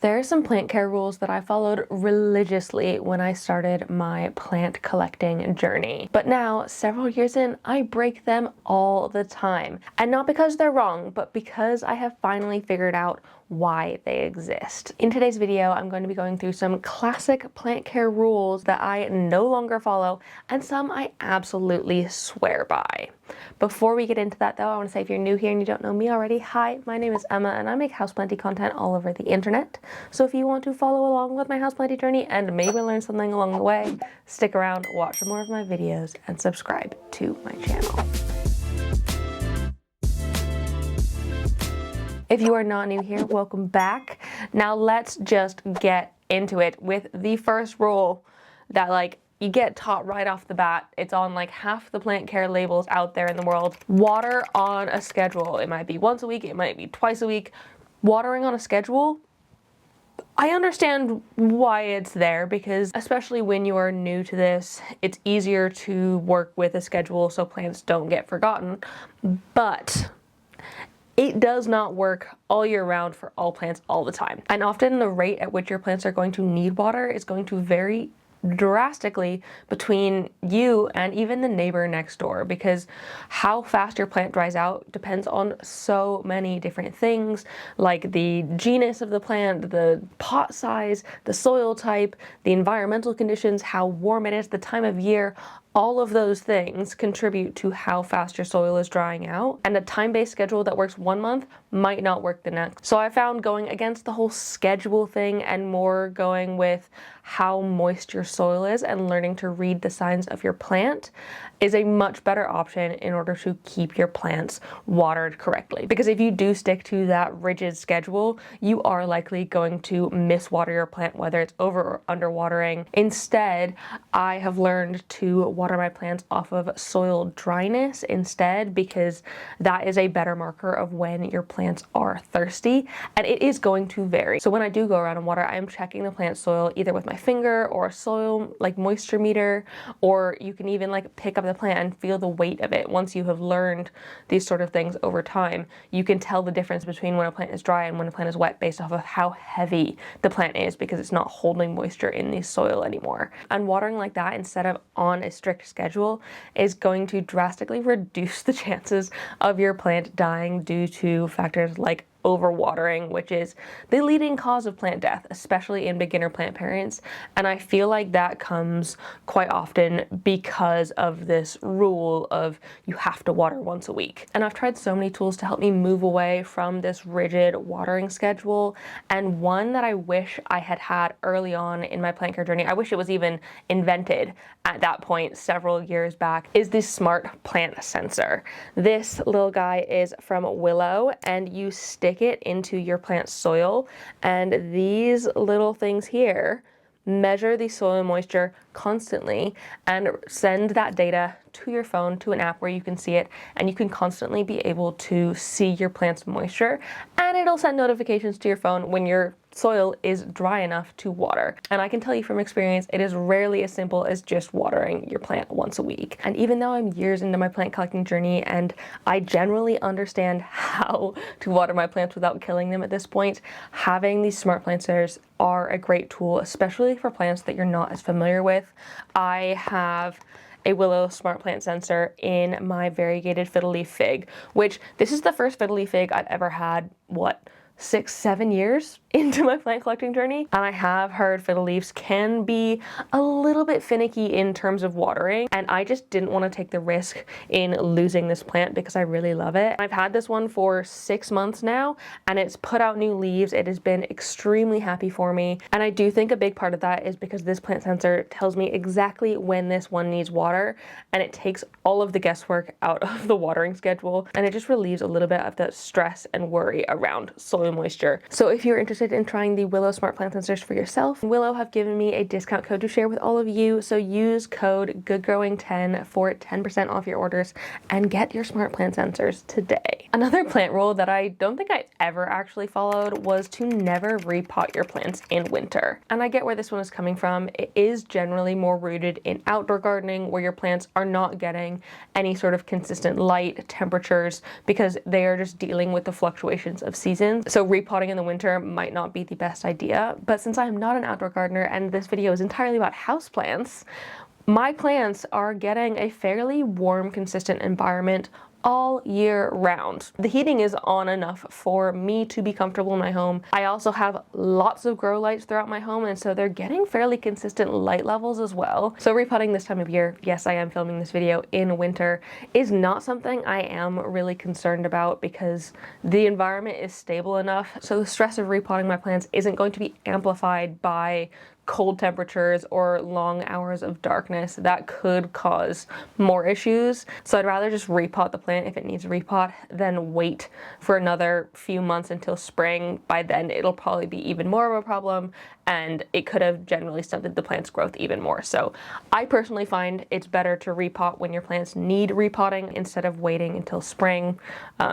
There are some plant care rules that I followed religiously when I started my plant collecting journey. But now, several years in, I break them all the time. And not because they're wrong, but because I have finally figured out why they exist. In today's video, I'm going to be going through some classic plant care rules that I no longer follow, and some I absolutely swear by. Before we get into that though, I want to say if you're new here and you don't know me already, hi, my name is Emma and I make houseplanty content all over the internet. So if you want to follow along with my houseplanty journey and maybe learn something along the way, stick around, watch more of my videos, and subscribe to my channel. If you are not new here, welcome back. Now let's just get into it with the first rule that you get taught right off the bat. It's on like half the plant care labels out there in the world. Water on a schedule. It might be once a week, it might be twice a week. Watering on a schedule, I understand why it's there, because especially when you are new to this, it's easier to work with a schedule so plants don't get forgotten. But it does not work all year round for all plants all the time. And often the rate at which your plants are going to need water is going to vary drastically between you and even the neighbor next door, because how fast your plant dries out depends on so many different things, like the genus of the plant, the pot size, the soil type, the environmental conditions, how warm it is, the time of year. All of those things contribute to how fast your soil is drying out, and a time-based schedule that works one month might not work the next. So I found going against the whole schedule thing and more going with how moist your soil is and learning to read the signs of your plant is a much better option in order to keep your plants watered correctly. Because if you do stick to that rigid schedule, you are likely going to miswater your plant, whether it's over or under watering. Instead, I have learned to water my plants off of soil dryness instead, because that is a better marker of when your plants are thirsty, and it is going to vary. So when I do go around and water, I am checking the plant soil either with my finger or a soil moisture meter, or you can even pick up the plant and feel the weight of it. Once you have learned these sort of things over time, you can tell the difference between when a plant is dry and when a plant is wet based off of how heavy the plant is, because it's not holding moisture in the soil anymore. And watering like that instead of on a strict schedule is going to drastically reduce the chances of your plant dying due to factors like overwatering, which is the leading cause of plant death, especially in beginner plant parents. And I feel like that comes quite often because of this rule of you have to water once a week. And I've tried so many tools to help me move away from this rigid watering schedule. And one that I wish I had had early on in my plant care journey, I wish it was even invented at that point several years back, is the smart plant sensor. This little guy is from Willow, and you stick it into your plant's soil, and these little things here measure the soil moisture constantly and send that data to your phone, to an app where you can see it, and you can constantly be able to see your plant's moisture, and it'll send notifications to your phone when your soil is dry enough to water. And I can tell you from experience, it is rarely as simple as just watering your plant once a week. And even though I'm years into my plant collecting journey and I generally understand how to water my plants without killing them at this point, having these smart plant sensors are a great tool, especially for plants that you're not as familiar with. I have a Willow smart plant sensor in my variegated fiddle leaf fig, which this is the first fiddle leaf fig I've ever had, 6-7 years into my plant collecting journey, and I have heard fiddle leaves can be a little bit finicky in terms of watering, and I just didn't want to take the risk in losing this plant because I really love it. I've had this one for 6 months now, and it's put out new leaves. It has been extremely happy for me, and I do think a big part of that is because this plant sensor tells me exactly when this one needs water, and it takes all of the guesswork out of the watering schedule, and it just relieves a little bit of the stress and worry around soil moisture. So if you're interested in trying the Willow smart plant sensors for yourself, Willow have given me a discount code to share with all of you, so use code GoodGrowing10 for 10% off your orders and get your smart plant sensors today. Another plant rule that I don't think I ever actually followed was to never repot your plants in winter. And I get where this one is coming from. It is generally more rooted in outdoor gardening, where your plants are not getting any sort of consistent light, temperatures, because they are just dealing with the fluctuations of seasons. So So repotting in the winter might not be the best idea, but since I'm not an outdoor gardener and this video is entirely about houseplants, my plants are getting a fairly warm, consistent environment all year round. The heating is on enough for me to be comfortable in my home. I also have lots of grow lights throughout my home, and so they're getting fairly consistent light levels as well. So repotting this time of year, yes, I am filming this video in winter, is not something I am really concerned about because the environment is stable enough. So the stress of repotting my plants isn't going to be amplified by cold temperatures or long hours of darkness that could cause more issues. So I'd rather just repot the plant if it needs a repot than wait for another few months until spring. By then it'll probably be even more of a problem and it could have generally stunted the plant's growth even more. So I personally find it's better to repot when your plants need repotting instead of waiting until spring,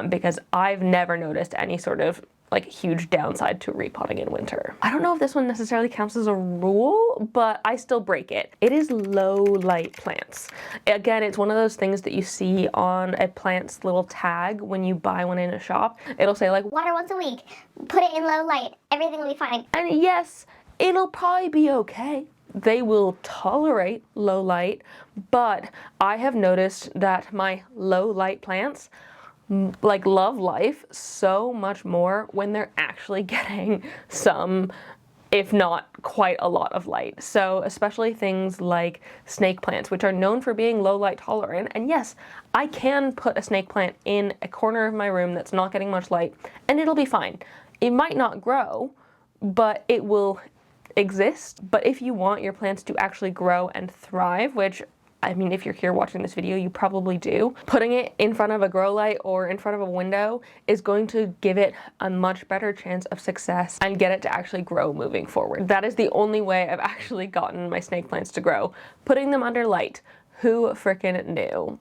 because I've never noticed any sort of like huge downside to repotting in winter. I don't know if this one necessarily counts as a rule, but I still break it. It is low light plants. Again, it's one of those things that you see on a plant's little tag when you buy one in a shop. It'll say like, water once a week, put it in low light, everything will be fine. And yes, it'll probably be okay. They will tolerate low light, but I have noticed that my low light plants like love life so much more when they're actually getting some, if not quite a lot of light. So especially things like snake plants, which are known for being low light tolerant. And yes, I can put a snake plant in a corner of my room that's not getting much light and it'll be fine. It might not grow, but it will exist. But if you want your plants to actually grow and thrive, which I mean, if you're here watching this video, you probably do. Putting it in front of a grow light or in front of a window is going to give it a much better chance of success and get it to actually grow moving forward. That is the only way I've actually gotten my snake plants to grow. Putting them under light. Who frickin' knew?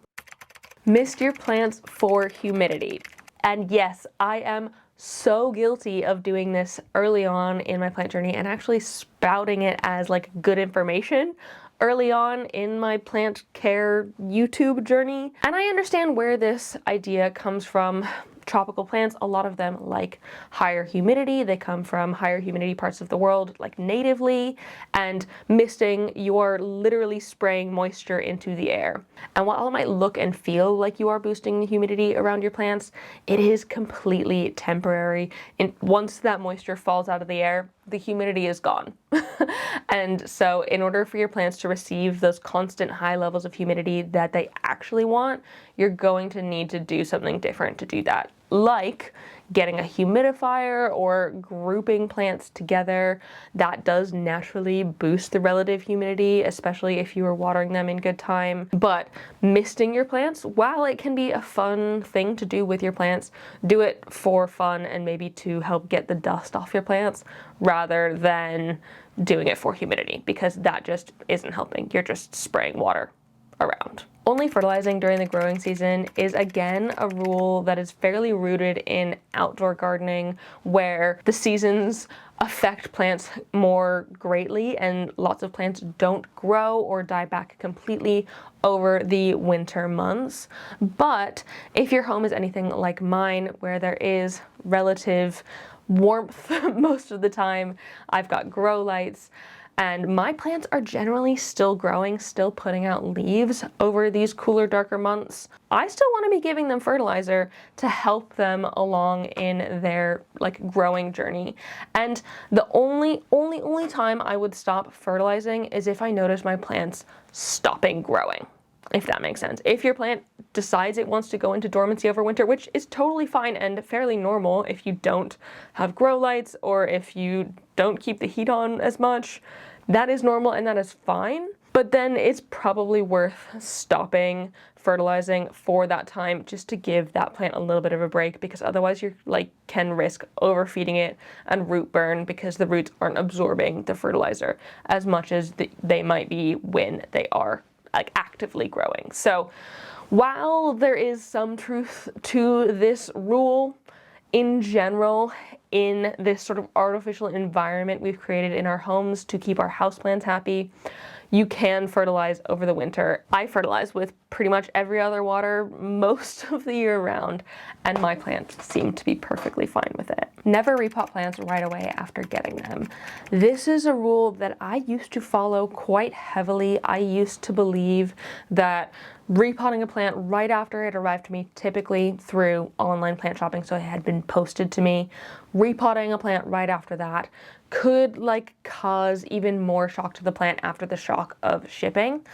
Mist your plants for humidity. And yes, I am so guilty of doing this early on in my plant journey and actually spouting it as like good information early on in my plant care YouTube journey. And I understand where this idea comes from. Tropical plants, a lot of them like higher humidity. They come from higher humidity parts of the world, like natively, and misting, you are literally spraying moisture into the air. And while it might look and feel like you are boosting the humidity around your plants, it is completely temporary. And once that moisture falls out of the air, the humidity is gone. And so in order for your plants to receive those constant high levels of humidity that they actually want, you're going to need to do something different to do that. Like getting a humidifier or grouping plants together. That does naturally boost the relative humidity, especially if you are watering them in good time. But misting your plants, while it can be a fun thing to do with your plants, do it for fun and maybe to help get the dust off your plants rather than doing it for humidity, because that just isn't helping. You're just spraying water around. Only fertilizing during the growing season is again a rule that is fairly rooted in outdoor gardening, where the seasons affect plants more greatly and lots of plants don't grow or die back completely over the winter months. But if your home is anything like mine, where there is relative warmth most of the time, I've got grow lights, and my plants are generally still growing, still putting out leaves over these cooler, darker months, I still want to be giving them fertilizer to help them along in their like growing journey. And the only time I would stop fertilizing is if I notice my plants stopping growing, if that makes sense. If your plant decides it wants to go into dormancy over winter, which is totally fine and fairly normal if you don't have grow lights or if you don't keep the heat on as much, that is normal and that is fine. But then it's probably worth stopping fertilizing for that time just to give that plant a little bit of a break, because otherwise you can risk overfeeding it and root burn because the roots aren't absorbing the fertilizer as much as they might be when they are actively growing. So while there is some truth to this rule, in general, in this sort of artificial environment we've created in our homes to keep our houseplants happy, you can fertilize over the winter. I fertilize with pretty much every other water most of the year round, and my plants seem to be perfectly fine with it. Never repot plants right away after getting them. This is a rule that I used to follow quite heavily. I used to believe that repotting a plant right after it arrived to me, typically through online plant shopping, so it had been posted to me, repotting a plant right after that could cause even more shock to the plant after the shock of shipping.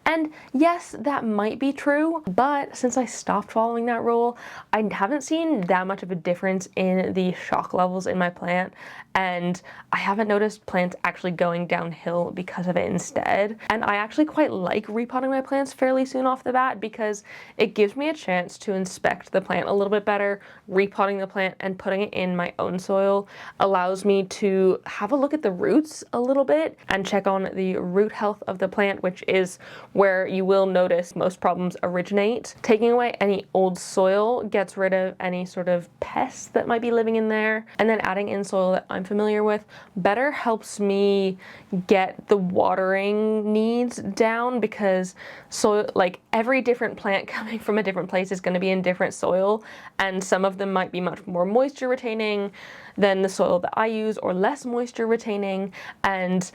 And yes, that might be true, but since I stopped following that rule, I haven't seen that much of a difference in the shock levels in my plant, and I haven't noticed plants actually going downhill because of it instead. And I actually quite like repotting my plants fairly soon off the bat because it gives me a chance to inspect the plant a little bit better. Repotting the plant and putting it in my own soil allows me to have a look at the roots a little bit and check on the root health of the plant, which is where you will notice most problems originate. Taking away any old soil gets rid of any sort of pests that might be living in there, and then adding in soil that I'm familiar with better helps me get the watering needs down, because soil, every different plant coming from a different place is going to be in different soil, and some of them might be much more moisture retaining than the soil that I use, or less moisture retaining, and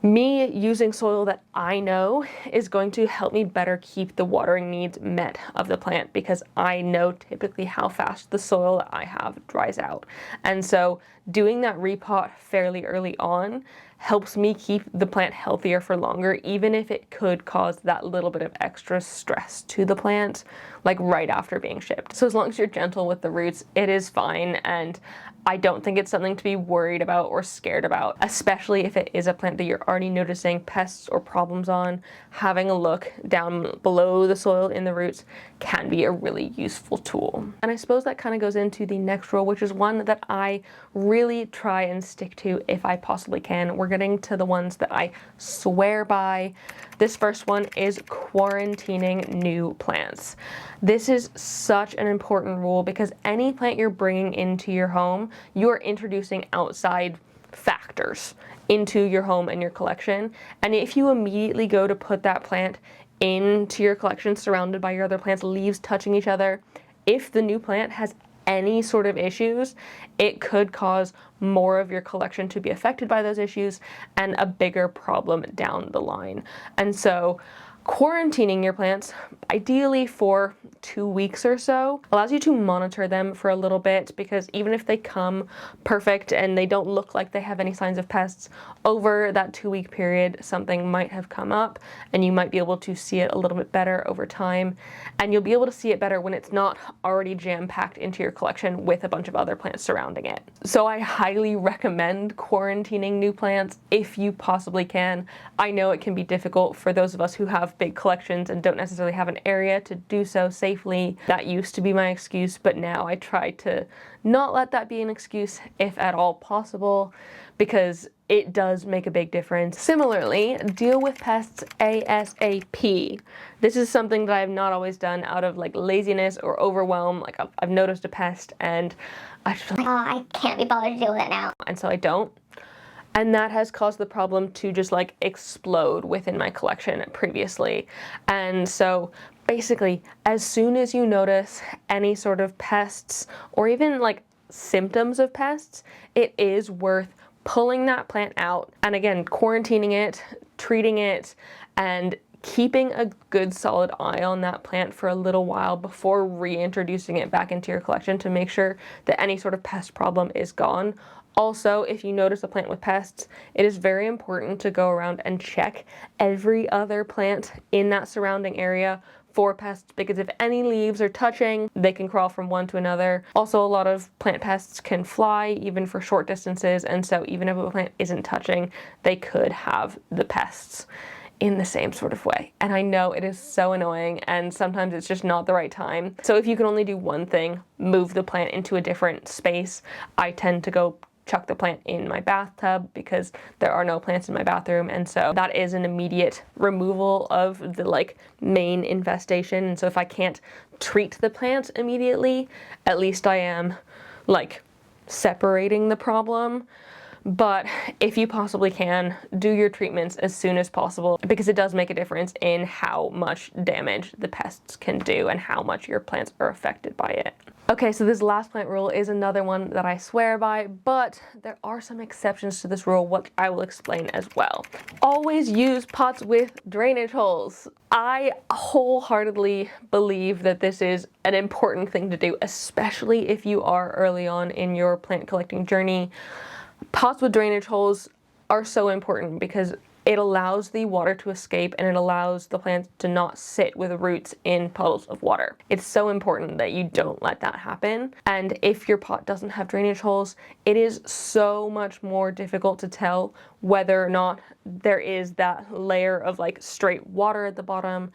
me using soil that I know is going to help me better keep the watering needs met of the plant, because I know typically how fast the soil that I have dries out. And so doing that repot fairly early on helps me keep the plant healthier for longer, even if it could cause that little bit of extra stress to the plant, right after being shipped. So as long as you're gentle with the roots, it is fine, and I don't think it's something to be worried about or scared about, especially if it is a plant that you're already noticing pests or problems on. Having a look down below the soil in the roots can be a really useful tool. And I suppose that kind of goes into the next rule, which is one that I really try and stick to if I possibly can. We're getting to the ones that I swear by. This first one is quarantining new plants. This is such an important rule because any plant you're bringing into your home, you're introducing outside factors into your home and your collection. And if you immediately go to put that plant into your collection surrounded by your other plants, leaves touching each other, if the new plant has any sort of issues, it could cause more of your collection to be affected by those issues and a bigger problem down the line. And so quarantining your plants, ideally for 2 weeks or so, allows you to monitor them for a little bit, because even if they come perfect and they don't look like they have any signs of pests, over that 2-week period something might have come up, and you might be able to see it a little bit better over time. And you'll be able to see it better when it's not already jam-packed into your collection with a bunch of other plants surrounding it. So I highly recommend quarantining new plants if you possibly can. I know it can be difficult for those of us who have big collections and don't necessarily have an area to do so safely. That used to be my excuse, but now I try to not let that be an excuse if at all possible, because it does make a big difference. Similarly, deal with pests ASAP. This is something that I have not always done out of laziness or overwhelm. I've noticed a pest and I just feel oh, I can't be bothered to deal with it now. And so I don't. And that has caused the problem to just explode within my collection previously. And so basically, as soon as you notice any sort of pests or even symptoms of pests, it is worth pulling that plant out and again, quarantining it, treating it, and keeping a good solid eye on that plant for a little while before reintroducing it back into your collection to make sure that any sort of pest problem is gone. Also, if you notice a plant with pests, it is very important to go around and check every other plant in that surrounding area for pests, because if any leaves are touching, they can crawl from one to another. Also, a lot of plant pests can fly even for short distances, and so even if a plant isn't touching, they could have the pests in the same sort of way. And I know it is so annoying, and sometimes it's just not the right time. So if you can only do one thing, move the plant into a different space. I tend to go chuck the plant in my bathtub because there are no plants in my bathroom, and so that is an immediate removal of the main infestation. And so if I can't treat the plant immediately, at least I am separating the problem. But if you possibly can, do your treatments as soon as possible, because it does make a difference in how much damage the pests can do and how much your plants are affected by it. Okay, so this last plant rule is another one that I swear by, but there are some exceptions to this rule, which I will explain as well. Always use pots with drainage holes. I wholeheartedly believe that this is an important thing to do, especially if you are early on in your plant collecting journey. Pots with drainage holes are so important because it allows the water to escape and it allows the plants to not sit with roots in puddles of water. It's so important that you don't let that happen. And if your pot doesn't have drainage holes, it is so much more difficult to tell whether or not there is that layer of like straight water at the bottom,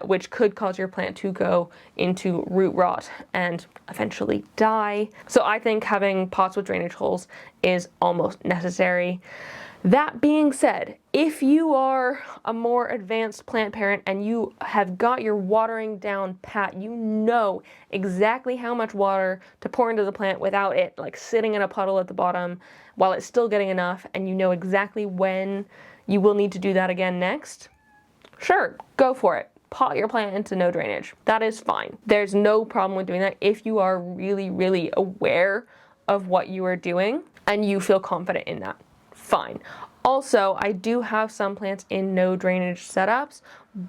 which could cause your plant to go into root rot and eventually die. So I think having pots with drainage holes is almost necessary. That being said, if you are a more advanced plant parent and you have got your watering down pat, you know exactly how much water to pour into the plant without it like sitting in a puddle at the bottom while it's still getting enough, and you know exactly when you will need to do that again next, sure, go for it. Pot your plant into no drainage. That is fine. There's no problem with doing that if you are really, really aware of what you are doing and you feel confident in that. Fine. Also, I do have some plants in no drainage setups,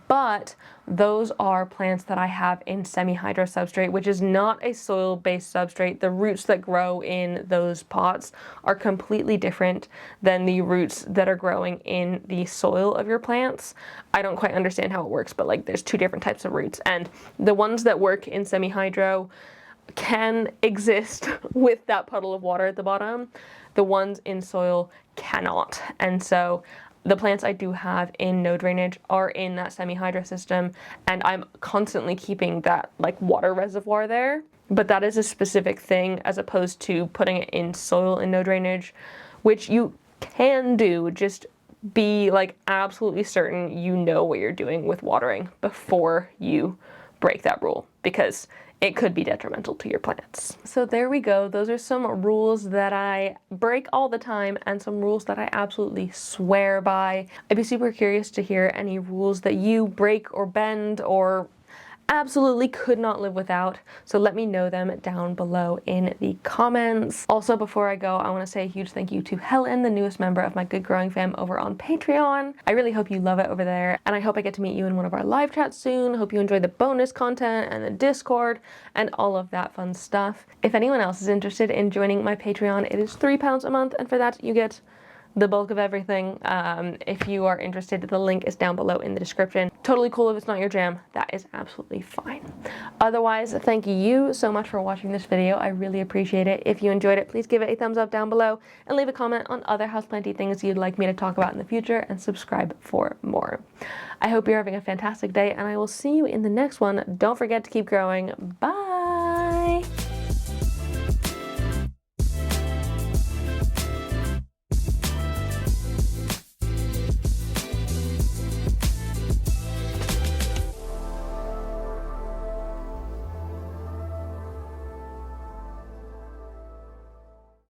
but those are plants that I have in semi-hydro substrate, which is not a soil-based substrate. The roots that grow in those pots are completely different than the roots that are growing in the soil of your plants. I don't quite understand how it works, but like there's two different types of roots, and the ones that work in semi-hydro can exist with that puddle of water at the bottom. The ones in soil cannot. And so the plants I do have in no drainage are in that semi-hydro system, and I'm constantly keeping that like water reservoir there. But that is a specific thing as opposed to putting it in soil in no drainage, which you can do. Just be like absolutely certain you know what you're doing with watering before you break that rule, because it could be detrimental to your plants. So there we go. Those are some rules that I break all the time and some rules that I absolutely swear by. I'd be super curious to hear any rules that you break or bend or absolutely could not live without, so let me know them down below in the comments. Also, before I go, I want to say a huge thank you to Helen, the newest member of my Good Growing fam over on Patreon. I really hope you love it over there, and I hope I get to meet you in one of our live chats soon. Hope you enjoy the bonus content and the Discord and all of that fun stuff. If anyone else is interested in joining my Patreon, it is £3 a month, and for that you get the bulk of everything. If you are interested, the link is down below in the description. Totally cool if it's not your jam. That is absolutely fine. Otherwise, thank you so much for watching this video. I really appreciate it. If you enjoyed it, please give it a thumbs up down below and leave a comment on other houseplanty things you'd like me to talk about in the future, and subscribe for more. I hope you're having a fantastic day, and I will see you in the next one. Don't forget to keep growing. Bye!